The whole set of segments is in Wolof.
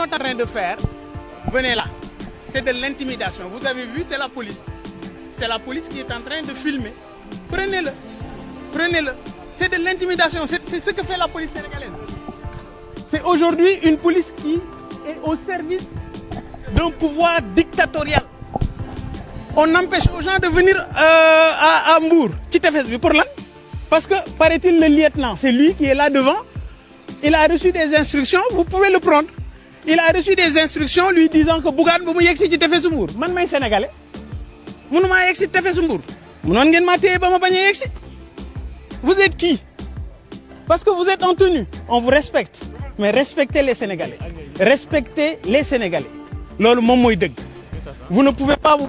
sont en train de faire, venez là. C'est de l'intimidation. Vous avez vu, c'est la police. C'est la police qui est en train de filmer. Prenez-le. Prenez-le. C'est de l'intimidation. C'est ce que fait la police sénégalaise. C'est aujourd'hui une police qui est au service d'un pouvoir dictatorial. On empêche aux gens de venir à Mbour. Pour là. Parce que, paraît-il, le lieutenant, c'est lui qui est là devant. Il a reçu des instructions, vous pouvez le prendre. Il a reçu des instructions lui disant que Bougane bu mu yegg si ci tefesu Mbour man may sénégalais mënuma yegg si tefesu Mbour mënoon ngeen ma téye ba ma bañ a yegg si. Vous êtes qui? Parce que vous êtes en tenue. On vous respecte. Mais respectez les Sénégalais. Respectez les Sénégalais. Loolu moom mooy dëgg. Vous ne pouvez pas vous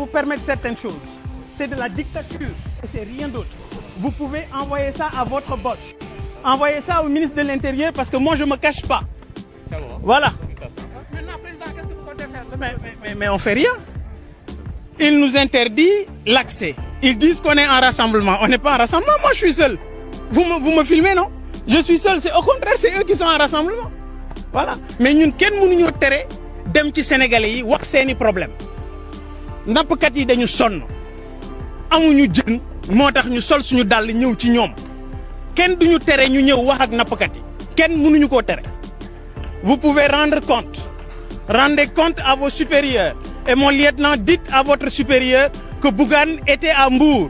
permettre certaines choses. C'est de la dictature et c'est rien d'autre. Vous pouvez envoyer ça à votre boss. Envoyez ça au ministre de l'Intérieur parce que moi je me cache pas. Voilà. Maintenant, président, qu'est-ce que vous comptez faire? Mais on fait rien. Il nous interdit l'accès. Ils disent qu'on est en rassemblement. On n'est pas en rassemblement. Moi, je suis seul. Vous me filmez, non? Je suis seul. Au contraire, c'est eux qui sont en rassemblement. Voilà. Mais ñun kenn mënuñu tere dem ci Sénégalais yi wax seeni problème. Nappkat yi dañu sonn. Amuñu jën moo tax ñu sol suñu dàll ñëw ci ñoom. Kenn duñu tere ñu ñëw wax ak nappkat yi. Kenn mënuñu koo tere. Vous pouvez rendre compte. Rendez compte à vos supérieurs. Et mon lieutenant, dites à votre supérieur que Bougane était à Mbour.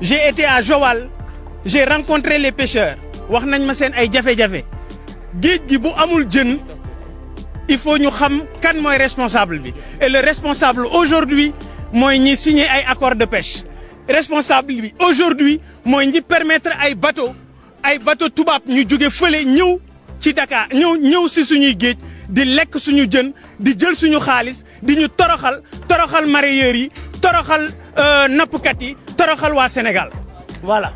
J'ai été à Joal. J'ai rencontré les pêcheurs. Wax nañ ma seen ay jafe-jafe. Géej gi bu amul jën, il faut ñu xam kan mooy responsable bi. Et le responsable aujourd'hui mooy ñi signer ay accord de pêche. Responsable bi aujourd'hui mooy ñi permettre ay bateau tubaab ñu jóge fële ñëw ci Dakar ñëw si suñuy géej di lekk suñu jën di jël suñu xaalis di ñu toroxal mareyeurs yi toroxal nappkat yi toroxal waa Sénégal voilà.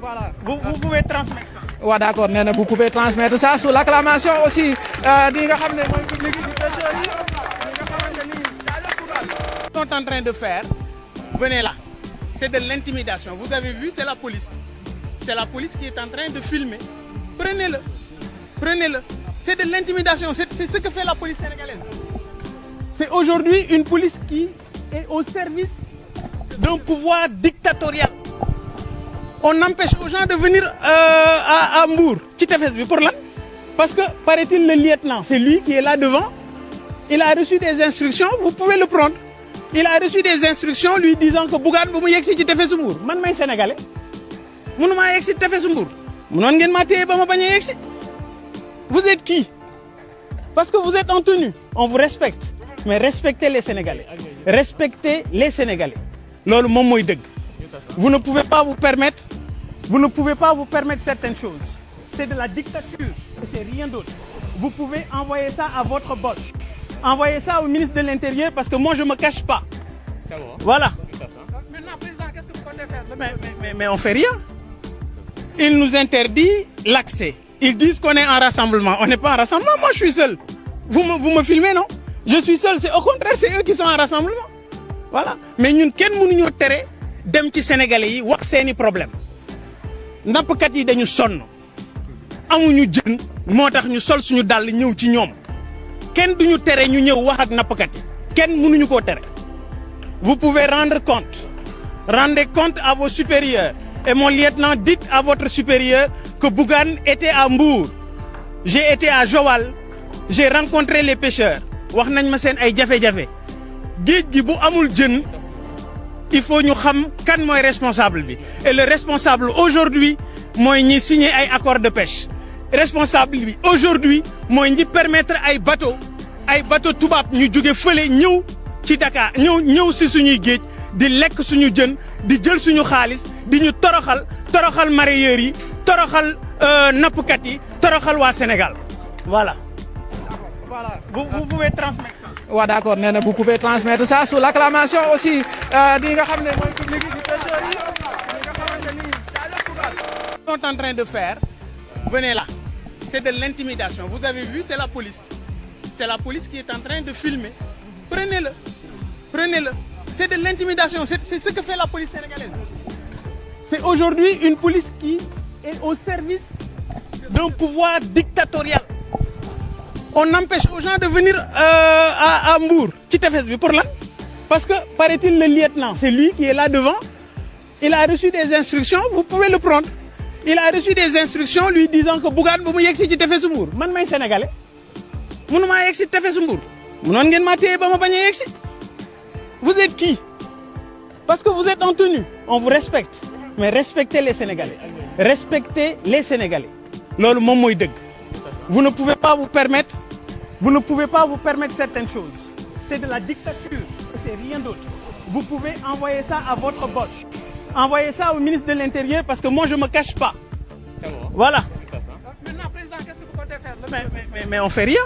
Voilà. Vous pouvez transmettre ça. waaw d'accord nee na vous pouvez transmettre ça sous l'acclamation aussi di nga xam ne mooy public bi pêcheurs yi nga xamante ni sont en train de faire, venez là. C'est de l'intimidation. Vous avez vu, c'est la police. C'est la police qui est en train de filmer. Prenez-le. Prenez-le. C'est de l'intimidation. C'est ce que fait la police sénégalaise. C'est aujourd'hui une police qui est au service d'un pouvoir dictatorial. On empêche aux gens de venir à Mbour. Pour là. Parce que, paraît-il, le lieutenant, c'est lui qui est là devant. Il a reçu des instructions, vous pouvez le prendre. Il a reçu des instructions lui disant que Bougane bu mu yegg si ci tefesu Mbour man may sénégalais mënuma yegg si tefesu Mbour mënoon ngeen ma téye ba ma bañ a yegg si. Vous êtes qui? Parce que vous êtes en tenue. On vous respecte. Mais respectez les Sénégalais. Respectez les Sénégalais. Loolu moom mooy dëgg. Vous ne pouvez pas vous permettre certaines choses. C'est de la dictature et c'est rien d'autre. Vous pouvez envoyer ça à votre boss. Envoyez ça au ministre de l'Intérieur parce que moi je me cache pas. Voilà. Maintenant, président, qu'est-ce que vous comptez faire? Mais on fait rien. Il nous interdit l'accès. Ils disent qu'on est en rassemblement. On n'est pas en rassemblement. Moi, je suis seul. Vous me filmez, non? Je suis seul. Au contraire, c'est eux qui sont en rassemblement. Voilà. Mais ñun kenn mënuñu tere dem ci Sénégalais yi wax seeni problème. Nappkat yi dañu sonn. Amuñu jën moo tax ñu sol suñu dàll ñëw ci ñoom. Kenn duñu tere ñu ñëw wax ak nappkat yi. Kenn mënuñu koo tere. Vous pouvez rendre compte. Rendez compte à vos supérieurs. Et mon lieutenant, dites à votre supérieur que Bougane était à Mbour. J'ai été à Joal. J'ai rencontré les pêcheurs. Wax nañ ma seen ay jafe-jafe. Géej gi bu amul jën, il faut ñu xam kan mooy responsable bi. Et le responsable aujourd'hui mooy ñi signer ay accord de pêche. Responsable bi aujourd'hui mooy ñi permettre ay bateau tubaab ñu jóge fële ñëw ci Dakar ñëw si suñuy géej di lekk suñu jën di jël suñu xaalis di ñu toroxal mareyeurs yi toroxal nappkat yi toroxal waa Sénégal voilà. voilà. Vous pouvez transmettre ça. waaw d'accord nee na vous pouvez transmettre ça sous l'acclamation aussi di nga xam ne mooy public bi pêcheurs yi nga xamante ni sont en train de faire, venez là. C'est de l'intimidation. Vous avez vu, c'est la police. C'est la police qui est en train de filmer. Prenez-le. Prenez-le. C'est de l'intimidation. C'est ce que fait la police sénégalaise. C'est aujourd'hui une police qui est au service d'un pouvoir dictatorial. on empêche aux gens de venir à Mbour ci tefes bi pour lan parce que paraît-il le lieutenant c'est lui qui est là devant il a reçu des instructions vous pouvez le prendre il a reçu des instructions lui disant que Bougane bu mu yegsi ci tefesu Mbour man may sénégalais mënumaa yegsi tefesu Mbour mënoon ngeen maa téye ba ma bañ a yegsi vous êtes qui parce que vous êtes en tenue on vous respecte mais respectez les Sénégalais respectez les Sénégalais loolu moom mooy dëgg vous ne pouvez pas vous permettre certaines choses c'est de la dictature c'est rien d'autre vous pouvez envoyer ça à votre boss envoyez ça au ministre de l'Intérieur parce que moi je me cache pas voilà maintenant président qu'est-ce que vous comptez faire mais on fait rien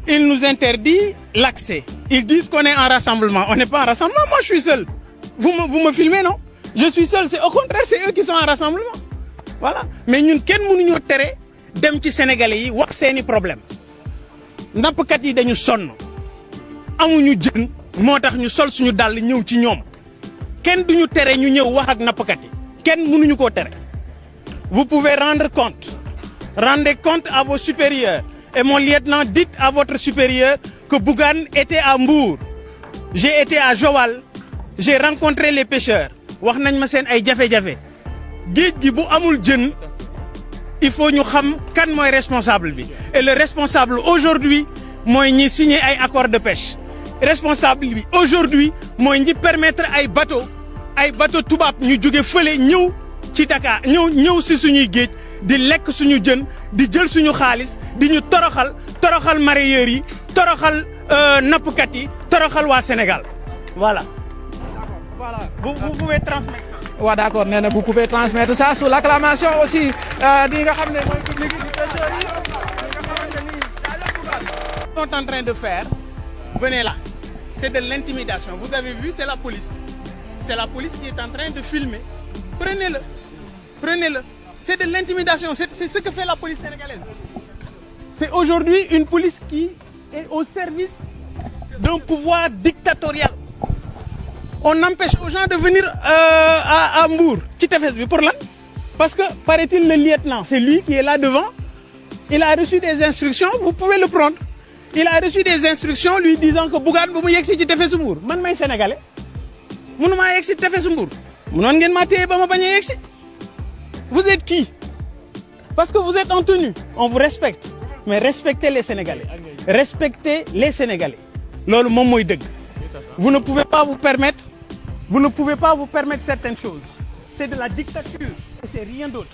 il nous interdit l'accès ils disent qu'on est en rassemblement on n'est pas en rassemblement moi je suis seul vous me filmez non je suis seul c'est au contraire c'est eux qui sont en rassemblement voilà mais ñun kenn mënuñoo tere dem ci sénégalais yi wax seeni problème nappkat yi dañu sonn amuñu jën moo tax ñu sol suñu dàll ñëw ci ñoom kenn duñu tere ñu ñëw wax ak nappkat yi kenn mënuñu koo tere vous pouvez rendre compte rendez compte à vos supérieurs et mon lieutenant dites à votre supérieur que Bougane était à Mbour j'ai été à Joal j'ai rencontré les pêcheurs wax nañ ma seen ay jafe-jafe géej gi bu amul jën il faut ñu xam kan mooy responsable bi et le responsable aujourd'hui mooy ñi signer ay accord de pêche responsable bi aujourd'hui mooy ñi permettre ay bateau tubaab ñu jóge fële ñëw ci Dakar ñëw si suñuy géej di lekk suñu jën di jël suñu xaalis di ñu toroxal mareyeurs yi toroxal nappkat yi toroxal waa Sénégal voilà. Voilà. Vous pouvez transmettre ça. waaw d'accord nee na vous pouvez transmettre ça sous l'acclamation aussi di nga xam ne mooy public bi pêcheurs yi nga xamante ni sont en train de faire venez là c'est de l'intimidation vous avez vu c'est la police qui est en train de filmer prenez-le c'est de l'intimidation c'est ce que fait la police sénégalaise c'est aujourd'hui une police qui est au service d'un pouvoir dictatorial on empêche aux gens de venir à Mbour ci tefes bi pour lan parce que paraît-il le lieutenant c'est lui qui est là devant il a reçu des instructions vous pouvez le prendre il a reçu des instructions lui disant que Bougane bu mu yegsi ci tefesu Mbour man may sénégalais mënumaa yegsi tefesu Mbour mënoon ngeen maa téye ba ma bañ a yegsi vous êtes qui parce que vous êtes en tenue on vous respecte mais respectez les Sénégalais respectez les Sénégalais loolu moom mooy dëgg vous ne pouvez pas vous permettre certaines choses c'est de la dictature et c'est rien d'autre